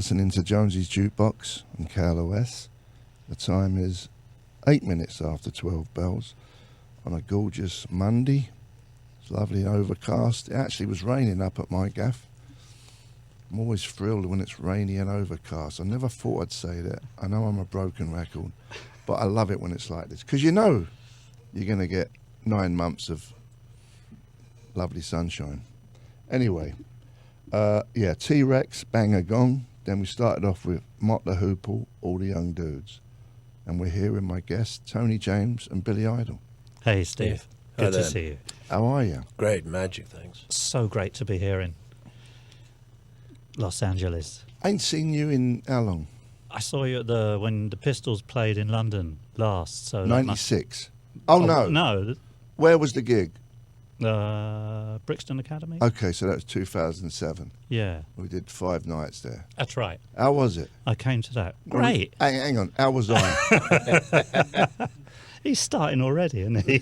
listening to Jonesy's Jukebox on KLOS. The time is 8 minutes after 12 bells on a gorgeous Monday. It's lovely and overcast. It actually was raining up at my gaff. I'm always thrilled when it's rainy and overcast. I never thought I'd say that. I know I'm a broken record, but I love it when it's like this. Because you know you're going to get 9 months of lovely sunshine. Anyway, T-Rex, Bang a Gong. Then we started off with Mott the Hoople, All the Young Dudes. And we're here with my guests, Tony James and Billy Idol. Hey, Steve. Yeah. Good to see you. How are you? Great, magic, thanks. So great to be here in Los Angeles. I ain't seen you in how long? I saw you at when the Pistols played in London last. So 96. No. No. Where was the gig? Brixton Academy. Okay, so that was 2007. Yeah. We did 5 nights there. That's right. How was it? I came to that. Great. Hang on. How was I? He's starting already, isn't he?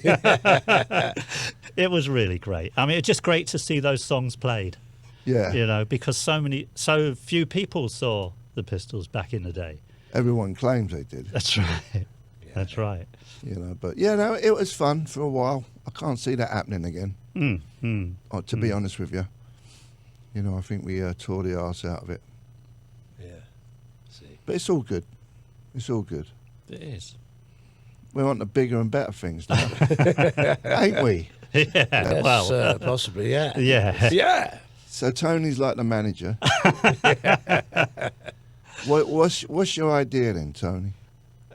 It was really great. I mean, it's just great to see those songs played. Yeah. You know, because so few people saw the Pistols back in the day. Everyone claims they did. That's right. Yeah. That's right. You know, but it was fun for a while. I can't see that happening again. To be honest with you. You know, I think we tore the arse out of it. Yeah. See. But it's all good. It's all good. It is. We want the bigger and better things now. Ain't we? Yeah. Yes, Well. possibly, yeah. Yeah. Yeah. So Tony's like the manager. What's your idea then, Tony?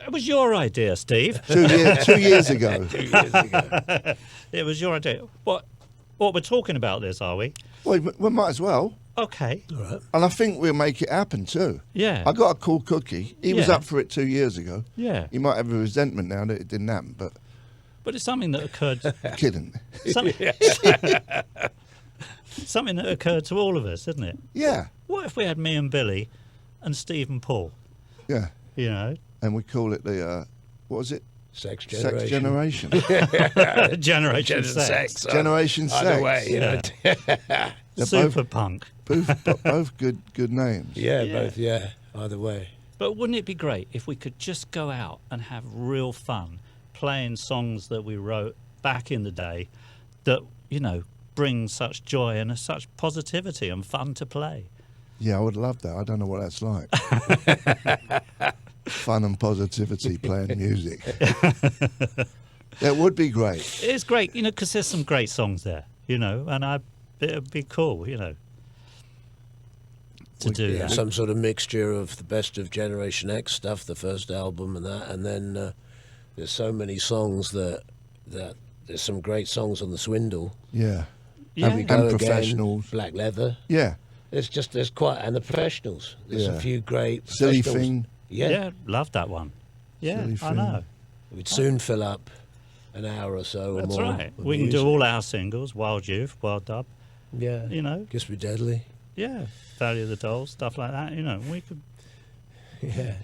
It was your idea, Steve. 2 years ago. 2 years ago. It was your idea. What we're talking about this, are we? Well, we might as well. Okay. All right. And I think we'll make it happen too. Yeah. I got a cool cookie. He was Yeah. up for it 2 years ago. Yeah. He might have a resentment now that it didn't happen, but But it's something that occurred. kidding. Something that occurred to all of us, isn't it? Yeah, What if we had me and Billy and Steve and Paul? yeah. You know, And we call it the, what was it? Sex Sex generation. generation. Generation Sex. Generation Either Sex. way, you know. They're Super punk. both good names. Yeah, Yeah. both, yeah. Either way. But wouldn't it be great if we could just go out and have real fun playing songs that we wrote back in the day that, you know, bring such joy and such positivity and fun to play? Yeah, I would love that. I don't know what that's like. Fun and positivity playing music. That would be great. It's great, you know, because there's some great songs there, you know, and it would be cool, you know, to do Yeah, that. some sort of mixture of the best of Generation X stuff, the first album and that, and then there's so many songs that there's some great songs on the Swindle. Yeah. Yeah. Here we go And again, Professionals. Black Leather. Yeah. There's quite, and the Professionals. There's Yeah. a few great Silly Professionals. Thing. Yeah, love that one. Yeah, Silly I Thing. know. We'd soon fill up an hour or so That's or more. right. of We can do music. all our singles, Wild Youth, Wild Dub, Yeah. you know. Kiss Me Deadly. Yeah, Valley of the Dolls, stuff like that, you know. We could. Yeah.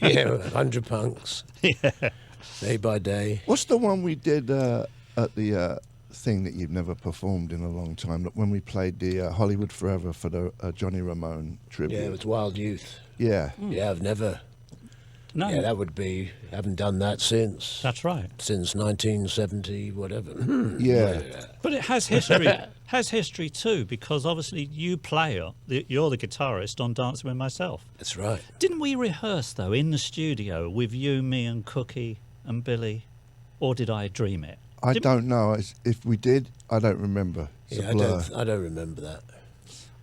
Yeah, 100 Punks. Yeah. Day by Day. What's the one we did at the thing that you've never performed in a long time? When we played the Hollywood Forever for the Johnny Ramone tribute. Yeah, it's Wild Youth. Yeah. Yeah, I've never. No, Yeah, that would be. Haven't done that since. that's right. Since 1970, whatever. Yeah. But it has history. Has history too, because obviously you play. You're the guitarist on Dancing with Myself. That's right. Didn't we rehearse though in the studio with you, me, and Cookie and Billy, or did I dream it? I don't know. If we did, I don't remember. It's Yeah, a blur. I don't remember that.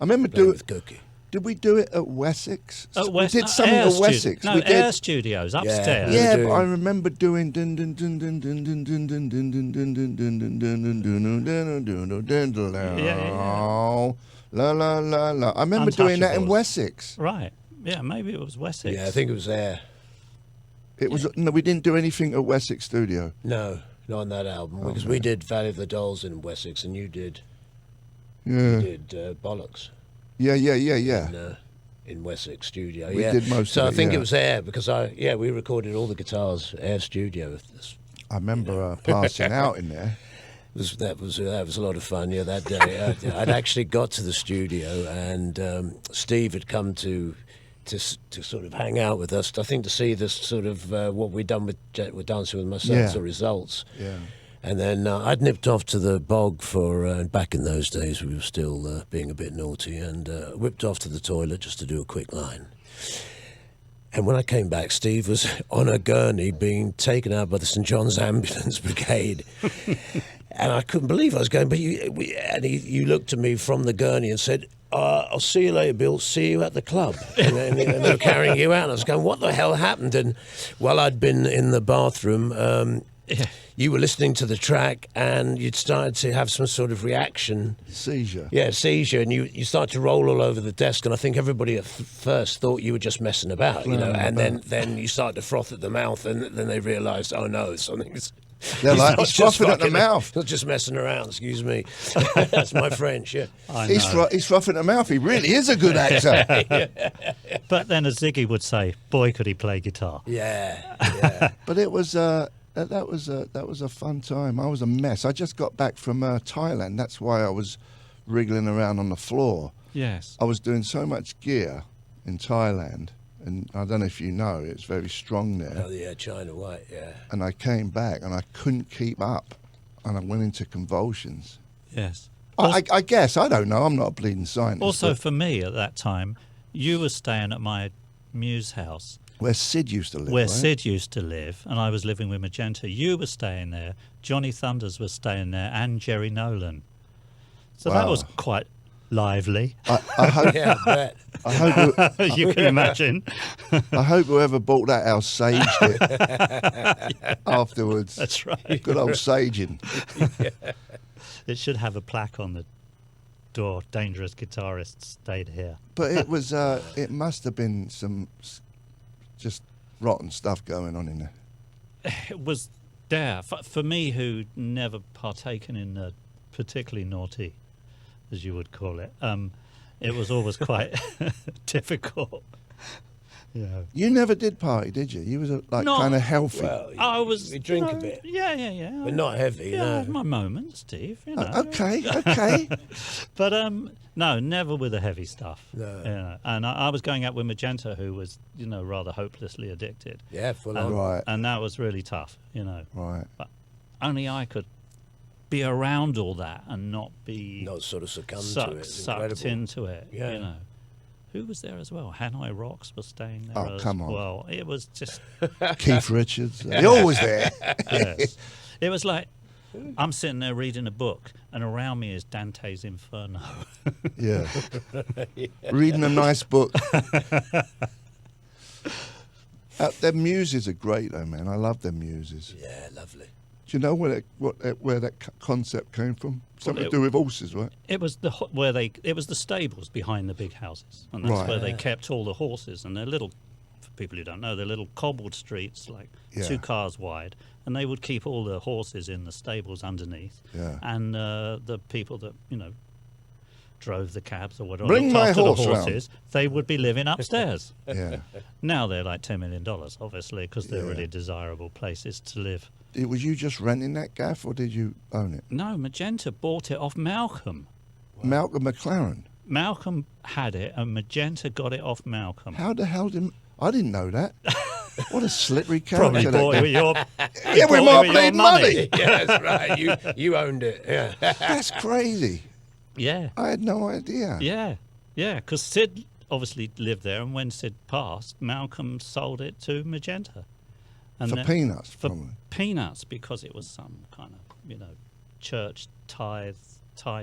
I remember Playing doing. with Cookie. Did we do it at Wessex? At We did no, something Air at Stu- Wessex. No, we Air did. Studios Yeah. upstairs. Yeah, doing- but I remember doing dun dun dun dun dun dun dun dun dun dun dun dun dun dun dun dun dun dun dun. La la la la. I remember doing that in Untouchables. Wessex. Right. Yeah, maybe it was Wessex. Yeah, I think it was there. It was no, we didn't do anything at Wessex Studio. No, not on that album because we did Valley of the Dolls in Wessex, and you did Yeah, Bollocks yeah. in Wessex Studio. We yeah. did most So of I it, think yeah. it was there because we recorded all the guitars Air Studio. I remember passing out in there. That was a lot of fun. Yeah, that day I'd actually got to the studio, and Steve had come to sort of hang out with us. I think to see this sort of what we'd done with Dancing with Myself, the results. Yeah. And then I'd nipped off to the bog for back in those days we were still being a bit naughty, and whipped off to the toilet just to do a quick line. And when I came back, Steve was on a gurney being taken out by the St John's Ambulance Brigade. And I couldn't believe I was going, but you looked at me from the gurney and said, I'll see you later, Bill. See you at the club. And they were carrying you out. And I was going, what the hell happened? And while I'd been in the bathroom, you were listening to the track and you'd started to have some sort of reaction. Seizure. Yeah, seizure. And you started to roll all over the desk. And I think everybody at first thought you were just messing about, you know. And then you started to froth at the mouth, and then they realised, oh no, something's... They're like, he's frothing at the mouth. Not just messing around, excuse me. That's my French, yeah. He's frothing at the mouth. He really is a good actor. But then, as Ziggy would say, boy, could he play guitar. Yeah. But it was that was a fun time. I was a mess. I just got back from Thailand. That's why I was wriggling around on the floor. Yes. I was doing so much gear in Thailand, and I don't know if you know, it's very strong there. Oh, yeah, China White, yeah. And I came back and I couldn't keep up, and I went into convulsions. Yes. I guess, I don't know, I'm not a bleeding scientist. Also, for me at that time, you were staying at my Muse house. Where Sid used to live, Where right? Sid used to live, and I was living with Magenta. You were staying there, Johnny Thunders was staying there, and Jerry Nolan. So that was quite lively. I hope, Yeah, I bet. I hope You can imagine. I hope whoever bought that house saged it afterwards. That's right. Good old saging. It should have a plaque on the door, dangerous guitarists stayed here. But it was, it must have been some just rotten stuff going on in there. It was there. For me, who'd never partaken in a particularly naughty, as you would call it, it was always quite difficult. Yeah. You never did party, did you? You was kind of healthy. Well, I was. we drink a bit. Yeah. But not heavy, Yeah, I no. had my moments, Steve. You know. Okay. But no, never with the heavy stuff. No. You know. And I was going out with Magenta, who was, rather hopelessly addicted. Yeah, full And, on. Right. And that was really tough, Right. But only I could be around all that and not be Not sort of succumb to it. It's sucked incredible. into it. Yeah. Who was there as well? Hanoi Rocks was staying there Oh, as come on. well. It was just Keith Richards. They're always there. yes. It was like I'm sitting there reading a book, and around me is Dante's Inferno. Yeah. Reading a nice book. Their muses are great, though, man. I love their muses. Yeah, lovely. Do you know where that concept came from? Something to do with horses, right? It was it was the stables behind the big houses, and that's Right. where they kept all the horses. And they're little, for people who don't know, they're little cobbled streets, like Yeah. 2 cars wide, and they would keep all the horses in the stables underneath. Yeah. And the people that drove the cabs or whatever, Bring looked my after horse the round. horses, they would be living upstairs. Yeah. Now they're like $10 million, obviously, because they're Yeah. really desirable places to live. Was you just renting that gaff, or did you own it? No, Magenta bought it off Malcolm. Malcolm McLaren. Malcolm had it, and Magenta got it off Malcolm. How the hell did... I didn't know that. What a slippery Probably character. bought it with your Yeah, with my bought it your bleeding money. Yeah, that's right. You owned it. Yeah. That's crazy. Yeah, I had no idea. yeah, because Sid obviously lived there, and when Sid passed, Malcolm sold it to Magenta. And For then- peanuts, For probably. peanuts, because it was some kind of, church tied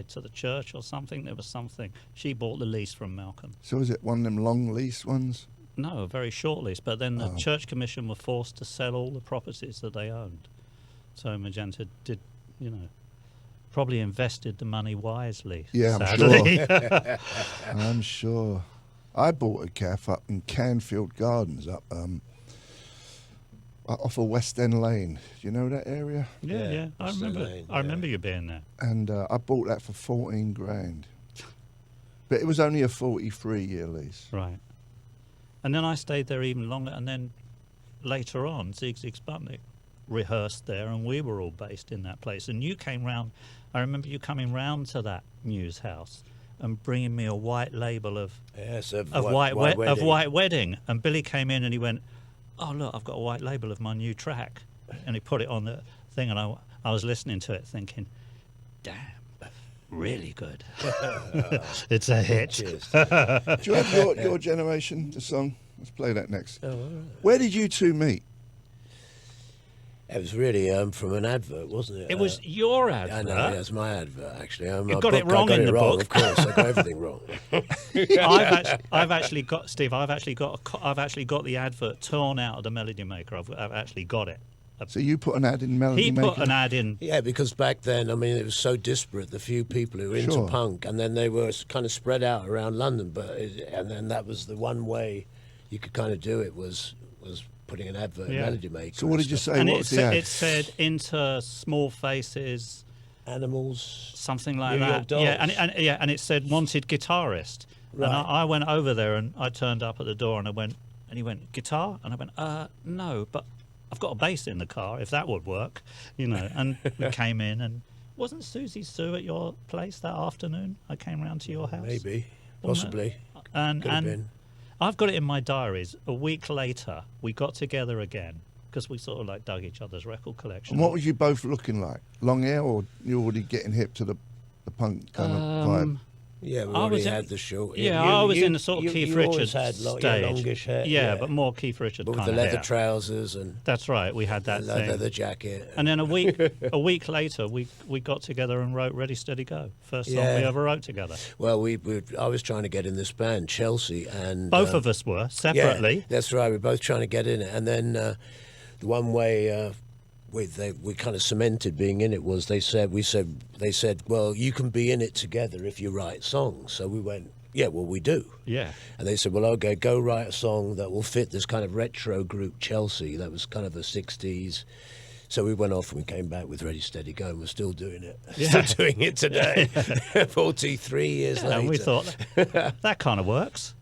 to the church or something. There was something. She bought the lease from Malcolm. So is it one of them long lease ones? No, a very short lease. But then the church commission were forced to sell all the properties that they owned. So Magenta did, probably invested the money wisely. Yeah, I'm sadly. sure. I'm sure. I bought a gaff up in Canfield Gardens up off of West End Lane. Do you know that area? Yeah. I West End remember. Lane, I remember you being there. And I bought that for 14 grand. But it was only a 43-year lease. Right. And then I stayed there even longer, and then later on, Zig Zig Sputnik rehearsed there, and we were all based in that place. And you came round. I remember you coming round to that Muse house and bringing me a white label of White Wedding. White Wedding. And Billy came in and he went, "Oh look, I've got a white label of my new track," and he put it on the thing, and I was listening to it thinking, "Damn, really good." It's a hit. Cheers. Do you have your generation, the song? Let's play that next. Oh, all right. Where did you two meet? It was really from an advert, wasn't it? It was your advert. I know, it was my advert, actually. You got it wrong in the book. Of course, I got everything wrong. I've actually got, Steve. I've actually got the advert torn out of the Melody Maker. I've actually got it. So you put an ad in Melody He Maker? put an ad in. Yeah, because back then, I mean, it was so disparate, the few people who were into Sure. punk, and then they were kind of spread out around London, and then that was the one way you could kind of do it was putting an advert in Yeah. Melody Maker. So what did you stuff. say? And What's the ad? it said into small faces, Animals. something like New that. York Dolls. Yeah, and it said wanted guitarist. Right. And I went over there and I turned up at the door and he went, "Guitar?" And I went, "No, but I've got a bass in the car, if that would work," you know. And we came in, and wasn't Susie Sue at your place that afternoon? I came round to your house. Maybe. Wasn't Possibly. And Could have been. I've got it in my diaries. A week later, we got together again because we sort of like dug each other's record collection. And what was you both looking like? Long hair, or you already getting hip to the punk kind of vibe? Yeah, we I already was in- had the short. Yeah, I was in the sort of Keith you Richards always had stage. longish hair. Yeah, but more Keith Richards But with kind the of leather hair. trousers and That's right. We had that the thing. leather jacket. And then a week later, we got together and wrote "Ready, Steady, Go." First song Yeah. we ever wrote together. Well, I was trying to get in this band, Chelsea, and Both of us were separately. Yeah, that's right. We were both trying to get in it, and then the one way we kind of cemented being in it was they said, well, you can be in it together if you write songs. So we went, yeah, well, we do. Yeah. And they said, well, okay, go write a song that will fit this kind of retro group Chelsea. That was kind of the 60s. So we went off and we came back with Ready, Steady, Go, and we're still doing it. Yeah. Still doing it today, 43 years later. And we thought that kind of works.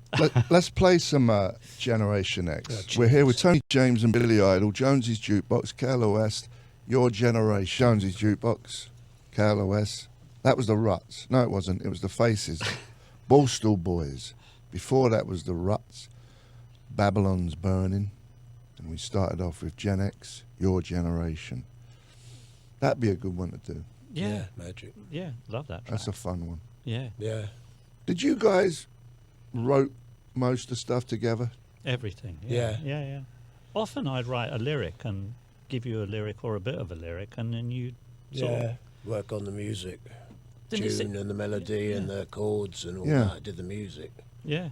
Let's play some Generation X. We're here with Tony James and Billy Idol, Jonesy's Jukebox, KLOS, Your Generation. Jonesy's Jukebox, KLOS. That was the Ruts. No, it wasn't. It was the Faces. Borstal Boys. Before that was the Ruts. Babylon's Burning. And we started off with Gen X, Your Generation. That'd be a good one to do. Yeah. Magic. Yeah. Love that track. That's a fun one. Yeah. Yeah. Did you guys wrote most of the stuff together? Everything. Yeah. Yeah. Often I'd write a lyric and give you a lyric or a bit of a lyric, and then you sort of Work on the music. Didn't it Tune and the melody and the chords and all Yeah. that. Did the music. yeah.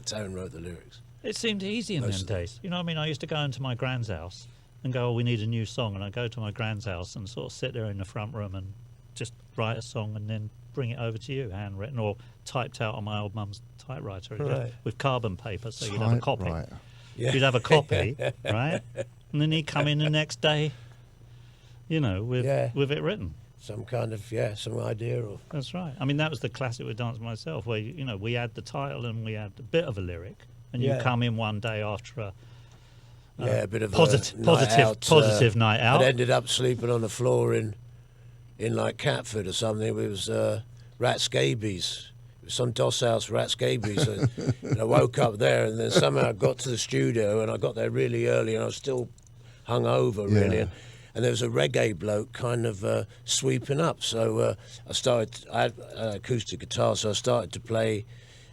Tone wrote the lyrics. It seemed easy in Most them of them. days. You know what I mean? I used to go into my grand's house and go, "Oh, we need a new song," and I go to my grand's house and sort of sit there in the front room and just write a song and then bring it over to you, handwritten or typed out on my old mum's typewriter Right. with carbon paper, so you'd have a copy. Typewriter. Yeah. You'd have a copy, right? And then he'd come in the next day, you know, with it written. Some kind of, some idea of. That's right. I mean, that was the classic with Dance Myself, where, you know, we had the title and we had a bit of a lyric, and you Yeah. come in one day after A bit of positive a night out, positive night out. I ended up sleeping on the floor in like Catford or something. It was rat scabies. It was some doss house rat scabies. And I woke up there, and then somehow I got to the studio, and I got there really early, and I was still hung over, really. Yeah. And there was a reggae bloke kind of sweeping up. So I had an acoustic guitar, so I started to play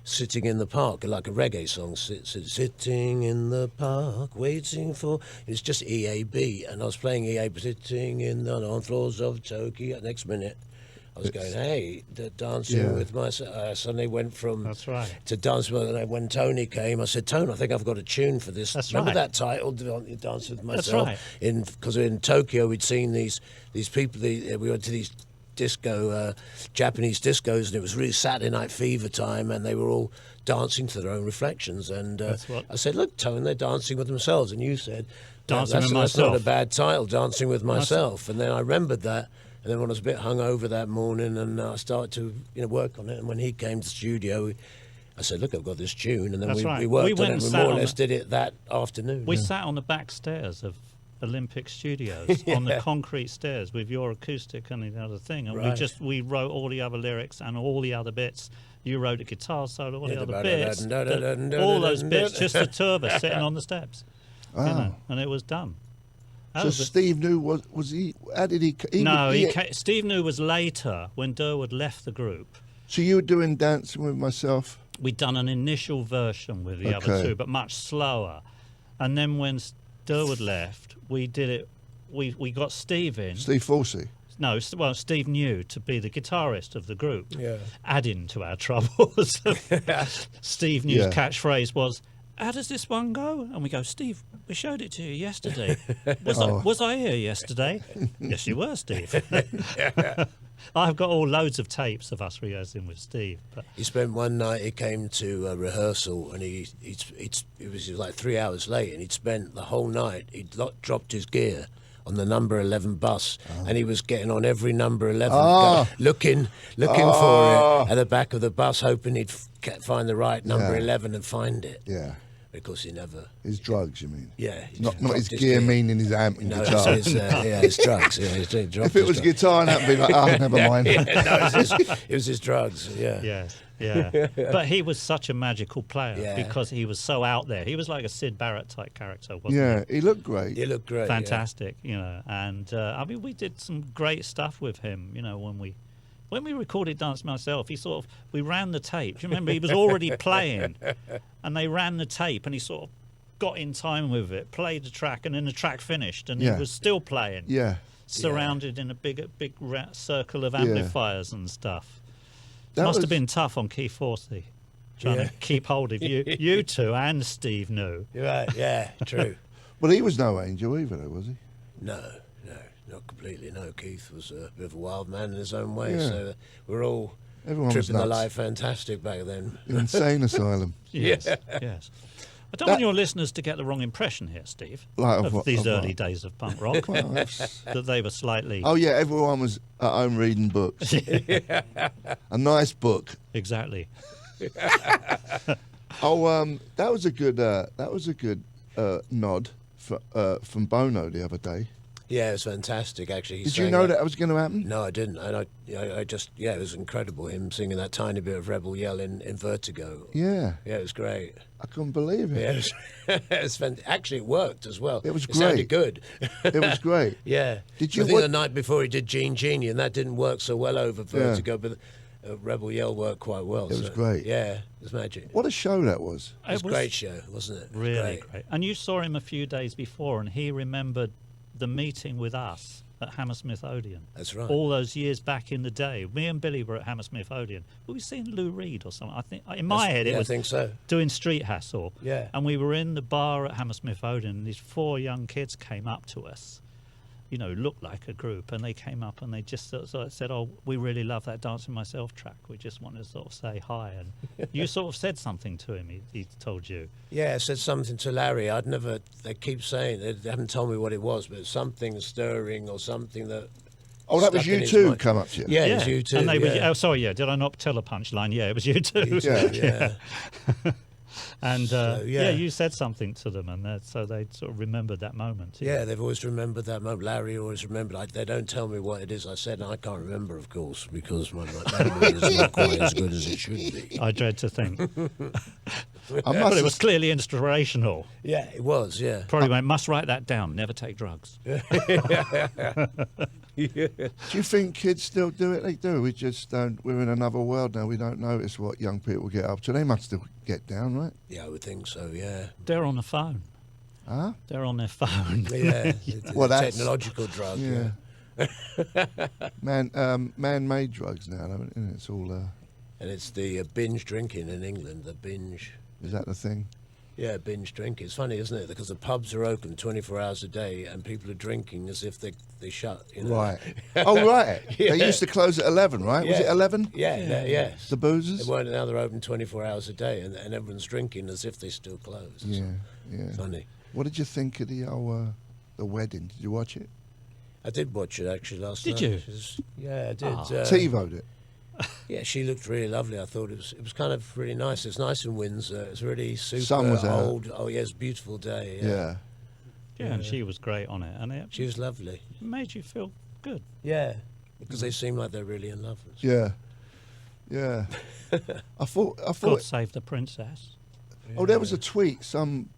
Sitting in the Park, like a reggae song. Sitting in the park, waiting for... It's just EAB, and I was playing EAB, sitting in the on floors of Tokyo. Next minute, I was going, hey, the dancing with myself. I suddenly went from... That's right. To dance with, and when Tony came, I said, Tony, I think I've got a tune for this. That's Remember right. that title, Dance with Myself? right. Because in Tokyo, we'd seen these people, we went to these disco, Japanese discos, and it was really Saturday Night Fever time, and they were all dancing to their own reflections. And That's what- I said, look, Tone, they're dancing with themselves. And you said, Dancing that's with not Myself. a bad title, Dancing with Myself. And then I remembered that. And then when I was a bit hungover that morning, and I started to work on it, and when he came to the studio, I said, look, I've got this tune. And then That's we right. worked We on went it, and and we sat more or on less the- did it that afternoon. We sat on the back stairs of Olympic Studios on the concrete stairs with your acoustic and the other thing, and we wrote all the other lyrics and all the other bits. You wrote a guitar solo, all the other bits, all those bits, just the two of us sitting on the steps. Wow. You know, and it was done. So Steve New was he? How did he? Steve New was later when Durwood left the group. So you were doing Dancing with Myself. We'd done an initial version with the other two, but much slower. And then when Durwood left, we did it. We got Steve in. Steve Forsey. No, well, Steve New to be the guitarist of the group. Yeah. Adding to our troubles. Steve New's catchphrase was, "How does this one go?" And we go, "Steve, we showed it to you yesterday. Was I here yesterday?" "Yes, you were, Steve." I've got all loads of tapes of us rehearsing with Steve. But he spent one night, he came to a rehearsal and it was like 3 hours late, and he'd spent the whole night, dropped his gear on the number 11 bus, and he was getting on every number 11, looking for it at the back of the bus, hoping he'd find the right number 11 and find it. Yeah. Because he never... His drugs, you mean? Yeah. Not his gear, meaning his amp and guitar. His drugs. Yeah, if it was guitar, that'd be like, oh, never mind. It was his drugs, yeah. Yes, yeah. But he was such a magical player because he was so out there. He was like a Syd Barrett type character, wasn't he? He looked great. He looked great. Fantastic, you know. And, I mean, we did some great stuff with him, you know, when we recorded Dance Myself, we ran the tape. Do you remember? He was already playing, and they ran the tape, and he sort of got in time with it, played the track, and then the track finished, and he was still playing. Yeah. Surrounded in a big circle of amplifiers and stuff. That must have been tough on Keith Forsey, trying to keep hold of you two and Steve New. You're right, yeah, true. Well, he was no angel either, though, was he? No. Not completely, no. Keith was a bit of a wild man in his own way, so we're all tripping the life fantastic back then. Insane asylum. Yes. I don't want your listeners to get the wrong impression here, Steve, of these early days of punk rock, that they were slightly... Oh, yeah, everyone was at home reading books. A nice book. Exactly. That was a good nod from Bono the other day. Yeah, it was fantastic, actually. Did you know that was going to happen? No, I didn't. And I just, it was incredible, him singing that tiny bit of Rebel Yell in Vertigo. Yeah. Yeah, it was great. I couldn't believe it. Yeah, it was actually, it worked as well. It was great. It sounded good. It was great. Yeah. I think the night before he did Gene Genie, and that didn't work so well over Vertigo, but Rebel Yell worked quite well. It was great. Yeah, it was magic. What a show that was. It was a great show, wasn't it? Really great. And you saw him a few days before, and he remembered the meeting with us at Hammersmith Odeon. That's right. All those years back in the day. Me and Billy were at Hammersmith Odeon. Were we seeing Lou Reed or something? I think in my head it was I think so. Doing Street Hassle. Yeah. And we were in the bar at Hammersmith Odeon, and these 4 young kids came up to us, you know, looked like a group, and they came up and they just sort of said, "Oh, we really love that Dancing Myself track. We just want to sort of say hi." And you sort of said something to him. He told you. Yeah, I said something to Larry. They keep saying, they haven't told me what it was, but something stirring or something that... Oh, that was you two come up to you? Yeah, it was you two. And they were, did I not tell a punchline? Yeah, it was you two. Yeah. And you said something to them, and so they sort of remembered that moment. Yeah, they've always remembered that moment. Larry always remembered. They don't tell me what it is I said, and I can't remember, of course, because my memory is not quite as good as it should be. I dread to think. But it was clearly inspirational. Yeah, it was, yeah. Probably went, must write that down, never take drugs. Do you think kids still do it? They do. We just don't. We're in another world now. We don't notice what young people get up to. They must still get down, right? Yeah, I would think so, yeah. They're on the phone. Huh? They're on their phone. Yeah. Well, that's technological drug. Yeah. Man-made drugs now, isn't it? It's all... And it's the binge drinking in England, the binge... Is that the thing? Yeah, binge drinking. It's funny, isn't it? Because the pubs are open 24 hours a day and people are drinking as if they shut, you know? Right. Oh, right. Yeah. They used to close at 11, right? Yeah. Was it 11? Yeah, yes. The boozers? They weren't, now they're open 24 hours a day and everyone's drinking as if they still close. Yeah. Funny. What did you think of the wedding? Did you watch it? I did watch it, actually, last night. Did you? Yeah, I did. TiVo'd it? Yeah, she looked really lovely. I thought it was kind of really nice. It's nice in Windsor. It's really super Sun was out. old. Oh, yeah, it's a beautiful day. Yeah. Yeah, and she was great on it, and it She was lovely. made you feel good. Yeah, because they seem like they're really in love. Yeah. Yeah. I thought. God save the princess. Oh, there was a tweet. Some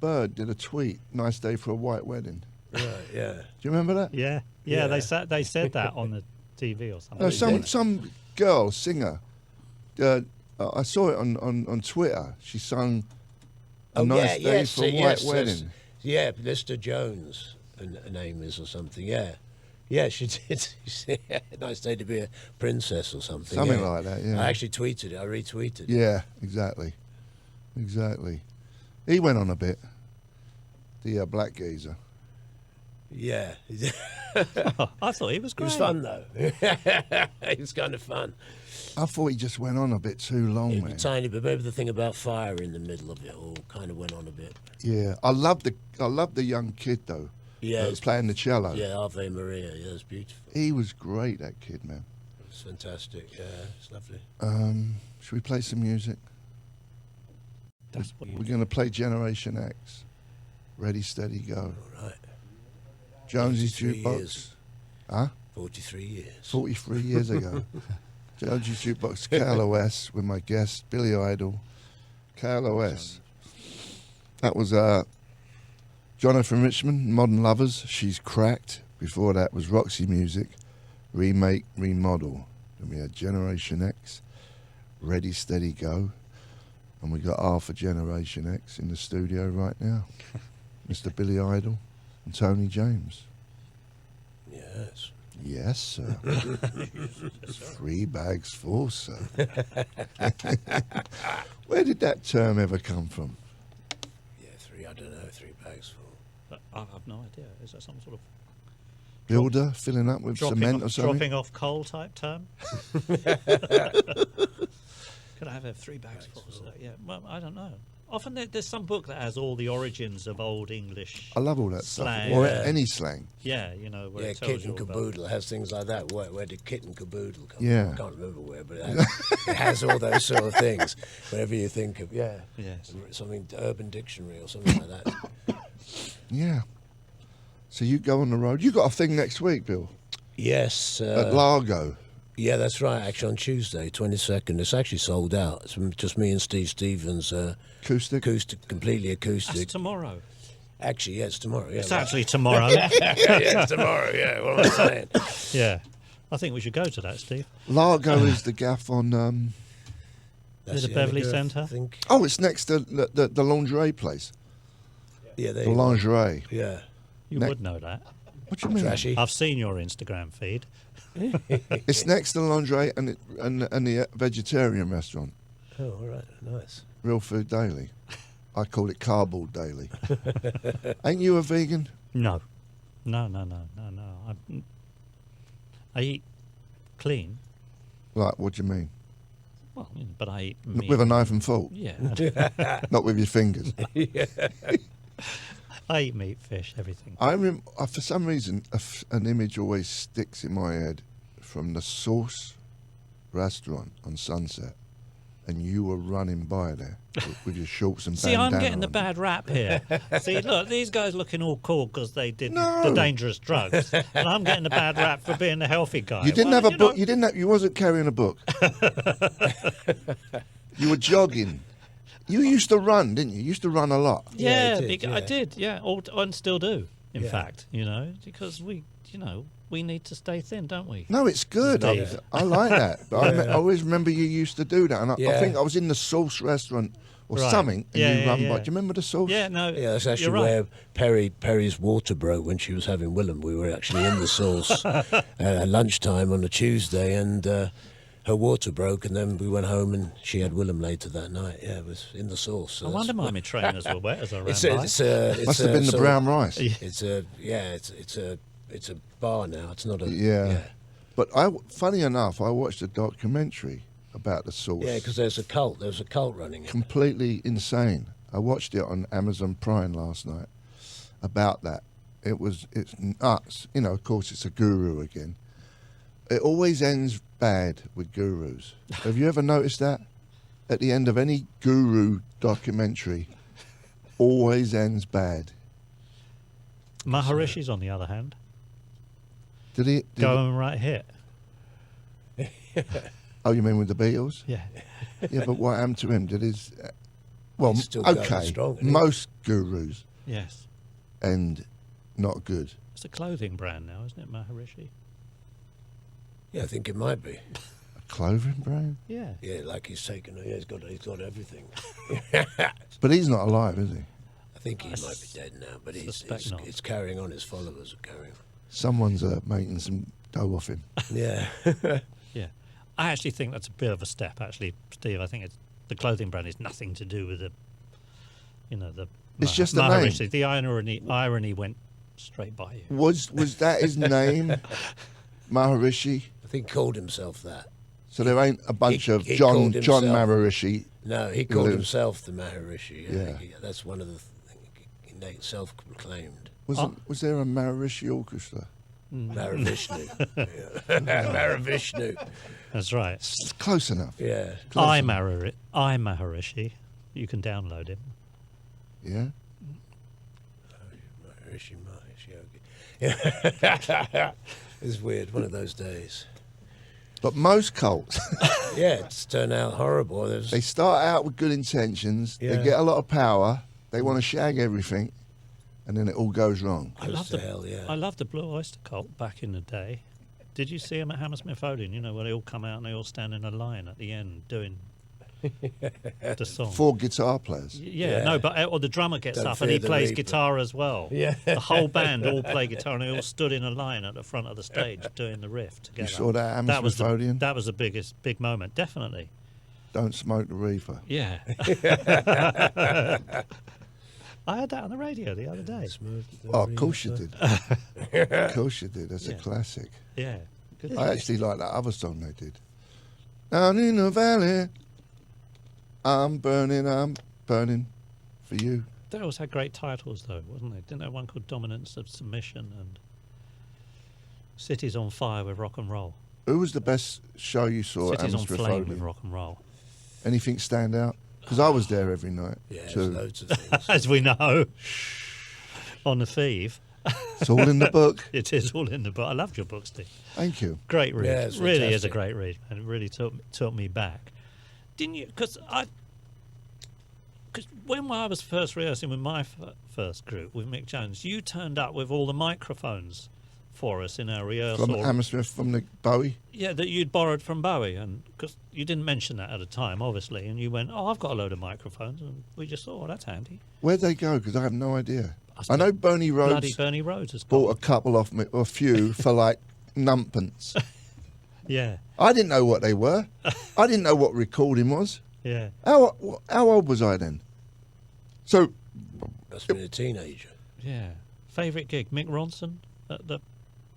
bird did a tweet. Nice day for a white wedding. Right, yeah. Do you remember that? Yeah, Yeah. They said that on the TV or something. No, did. some girl singer. I saw it on Twitter. She sung "A Nice Day for a White Wedding." Yeah, Mr. Jones, her name is, or something. Yeah, yeah, she did. She said, nice day to be a princess or something. Something yeah. like that. Yeah. I actually tweeted it. I retweeted it. Yeah, exactly. He went on a bit. The black geezer. Yeah. I thought he was It great. was fun though. It was kind of fun. I thought he just went on a bit too long, It man. was tiny, but maybe the thing about fire in the middle of it all kind of went on a bit. Yeah, I love the young kid though. Yeah, that was playing the cello. Yeah, Ave Maria. Yeah, it's beautiful. He was great, that kid, man. It's fantastic. Yeah, it's lovely. Should we play some music? That's what We're going to play Generation X. Ready, steady, go. All right. Jonesy's 43 Jukebox. years. Huh? 43 years. 43 years ago. Jonesy's Jukebox, KLOS, with my guest, Billy Idol. KLOS. That was Jonathan Richman, Modern Lovers, She's Cracked. Before that was Roxy Music, Remake, Remodel. Then we had Generation X, Ready, Steady, Go. And we got half a Generation X in the studio right now. Mr. Billy Idol and Tony James. Yes. Yes, sir. 3 bags full, sir. Where did that term ever come from? Yeah, 3, I don't know, 3 bags full. But I have no idea. Is that some sort of Builder filling up with cement or something? dropping off coal type term? Could I have 3 bags full? So, yeah, well, I don't know. Often there's some book that has all the origins of Old English. I love all that Slang. stuff. Or Yeah. any slang. Yeah, you know, where Yeah, it tells Kit you and all about. Caboodle has things like that. Where did Kit and Caboodle come Yeah. from? I can't remember where, but it has all those sort of things. Whenever you think of, yeah. Yes. Something, Urban Dictionary or something like that. Yeah. So you go on the road. You got a thing next week, Bill, Yes. at Largo. Yeah, that's right. Actually, on Tuesday, 22nd. It's actually sold out. It's just me and Steve Stevens. Acoustic. Completely That's acoustic. tomorrow. Actually, yeah, it's tomorrow. Yeah, It's right. actually tomorrow. yeah, it's tomorrow. Yeah, what am I saying? Yeah. I think we should go to that, Steve. Largo is the gaff on. That's the the Beverly only Centre? I think. Oh, it's next to the lingerie place. Yeah, there The you go. lingerie. Yeah. You Ne- would know that. What do you mean? Trashy. I've seen your Instagram feed. It's next to the lingerie and the vegetarian restaurant, Oh, all right. Nice. Real Food Daily. I call it Cardboard Daily. Ain't you a vegan? No. No. I eat clean. Like, what do you mean? Well, but I eat meat. With a knife and fork, Yeah. not with your fingers. I eat meat, fish, everything. For some reason, an image always sticks in my head from the Sauce restaurant on Sunset, and you were running by there with your shorts and See, bandana I'm getting the on. bad rap here. See, look, these guys looking all cool because they did No. the dangerous drugs, and I'm getting the bad rap for being the healthy guy. You didn't Well, have a book. know- You didn't have. You wasn't carrying a book. You were jogging. You used to run, didn't you? You used to run a lot. Yeah, Yeah, he did, I yeah. did. Yeah, and still do. In Yeah. fact, because we need to stay thin, don't we? No, it's good. Yeah. I like that. But I always remember you used to do that. And I Yeah. think I was in the Sauce restaurant or Right. something, and Yeah, you yeah, run yeah. by. Do you remember the Sauce? Yeah, no. Yeah, that's actually you're right. where Perry's water broke when she was having Willem. We were actually in the sauce at lunchtime on a Tuesday, and her water broke, and then we went home, and she had Willem later that night. Yeah, it was in the sauce. So I wonder why my trainers were wet as I ran by. it's a Must have been the sort of- brown rice. It's a bar now. It's not a Yeah. But funny enough, I watched a documentary about the Sauce. Yeah, because there's a cult. There's a cult running it. Completely insane. I watched it on Amazon Prime last night about that. It's nuts. Of course, it's a guru again. It always ends bad with gurus. Have you ever noticed that? At the end of any guru documentary, always ends bad. Maharishi's, on the other hand, Did he? going right hit. Oh, you mean with the Beatles? Yeah. Yeah, but what happened to him? Did his? Well, He's still going okay. strong, isn't he? Most gurus Yes. end not good. It's a clothing brand now, isn't it, Maharishi? Yeah, I think it might be. A clothing brand? Yeah. Yeah, like he's taken. Yeah, he's got everything. But he's not alive, is he? I think he might be dead now, but Suspect not. it's carrying on. His followers are carrying on. Someone's making some dough off him. Yeah. Yeah. I actually think that's a bit of a step, actually, Steve. I think the clothing brand is nothing to do with the, the It's just a Maharishi. name. The irony went straight by you. Was that his name? Maharishi? I think he called himself that. So there ain't a bunch He of called John himself- Maharishi. No, he called lives- himself the Maharishi. Yeah. That's one of the things self-proclaimed. Was there a Maharishi orchestra? Mahavishnu. Mahavishnu. That's right. It's close enough. Yeah. Maharishi. You can download him. Yeah. Maharishi. Yeah. It's weird. One of those days. But most cults, Yeah, it's turned out horrible. they start out with good intentions. Yeah. They get a lot of power. They want to shag everything, and then it all goes wrong. I Goes love to hell, yeah. I love the Blue Oyster Cult back in the day. Did you see them at Hammersmith Odeon? You know, where they all come out and they all stand in a line at the end doing the song. 4 guitar players. Yeah, Yeah. no, but or the drummer gets Don't up and fear he the plays Reaper. guitar as well. Yeah. The whole band all play guitar and they all stood in a line at the front of the stage doing the riff together. You saw that at That was Hammersmith Odeon? that was the big moment, definitely. Don't smoke the reefer. Yeah. I heard that on the radio the other day. Oh, of course you did. Of course you did. That's a Yeah. classic. Yeah. Good. I actually like that other song they did. Down in the valley, I'm burning for you. They always had great titles, though, wasn't they? Didn't they have one called Dominance of Submission and Cities on Fire with Rock and Roll? Who was the best show you saw at Cities on Hammersmith Flame with Odeon? Rock and Roll. Anything stand out? Because I was there every night Yeah, there's too. loads of things. As we know, on the Thief. It's all in the book. It is all in the book. I loved your book, Steve. Thank you. Great read. Yeah, it's really is a fantastic. great read, and it really took me back. Didn't you? Because when I was first rehearsing with my first group with Mick Jones, you turned up with all the microphones for us in our rehearsal. From Hammersmith, from the Bowie. Yeah, that you'd borrowed from Bowie, and because you didn't mention that at the time, obviously, and you went, "Oh, I've got a load of microphones," and we just thought, "Oh, that's handy." Where'd they go? Because I have no idea. I I know Bernie Bloody Rhodes Bernie Rhodes has bought got. a couple off me, or a few for like numpence. Yeah, I didn't know what they were. I didn't know what recording was. yeah. How old was I then? So Must have been a teenager. Yeah. Favourite gig, Mick Ronson at the,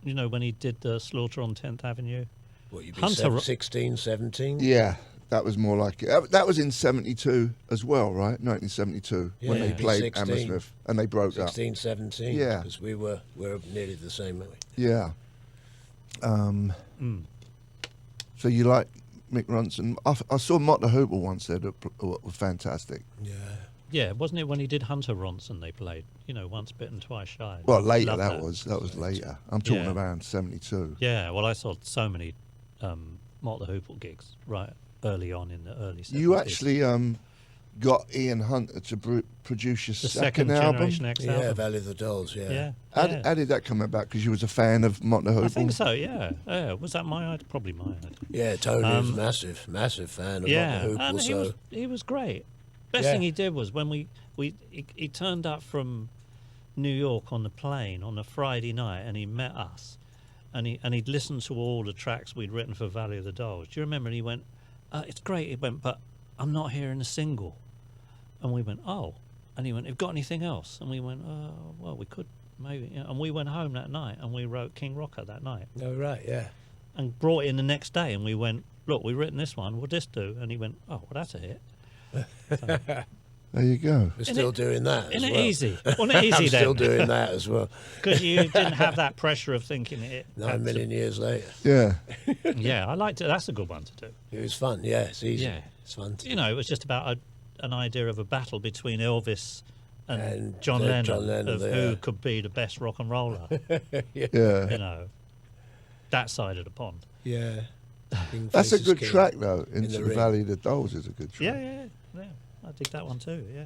when he did the Slaughter on 10th Avenue. What, you'd be Hunter- 16, 17? yeah, that was more like it. That was in '72 as well, right? 1972 when Yeah, they you'd be played 16. Hammersmith and they broke 16, 17? Yeah. Because we're nearly the same, weren't up. Yeah. So you like Mick Ronson? I saw Mott the Hoople once there that were fantastic. we? Yeah. Yeah, wasn't it when he did Hunter Ronson they played? Once bitten, twice shy. Well, later Love that was later. I'm talking Yeah. around '72. Yeah, well, I saw so many Mott the Hoople gigs right early on in the early 70s. You actually got Ian Hunter to produce your the second album. Generation X Yeah, album. Valley of the Dolls, yeah. Yeah. How, yeah. how did that come about? Because you was a fan of Mott the Hoople. I think so, yeah. Yeah. Was that my idea? Probably my idea. Yeah, Tony was massive fan of Yeah, Mott the and Hoople, he was great. Best Yeah. thing he did was when he turned up from New York on the plane on a Friday night, and he met us, and he'd listened to all the tracks we'd written for Valley of the Dolls. Do you remember? And he went, "It's great." He went, "But I'm not hearing a single," and we went, "Oh," and he went, "Have you got anything else?" And we went, "Well, we could maybe," and we went home that night and we wrote King Rocker that night. Oh, right, yeah. And brought it in the next day, and we went, "Look, we've written this one. What'd this do?" And he went, "Oh, well, that's a hit." There you go. We're still doing that as Isn't it well. easy? Wasn't it easy I'm still then? doing that as well. Because you didn't have that pressure of thinking it. 9 million years later. Yeah. Yeah, I liked it. That's a good one to do. It was fun, yeah, it's easy. Yeah. It's fun to It was just about an idea of a battle between Elvis and John Lennon of who could be the best rock and roller. Yeah. Yeah. You know, that side of the pond. Yeah. King That's a Faces good King. track, though. In Into the the Ring. Valley of the Dolls is a good track. Yeah. I dig that one too. Yeah.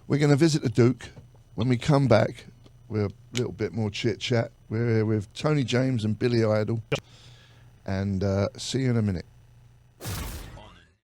We're going to visit the Duke. When we come back, we're a little bit more chit-chat. We're here with Tony James and Billy Idol. And see you in a minute.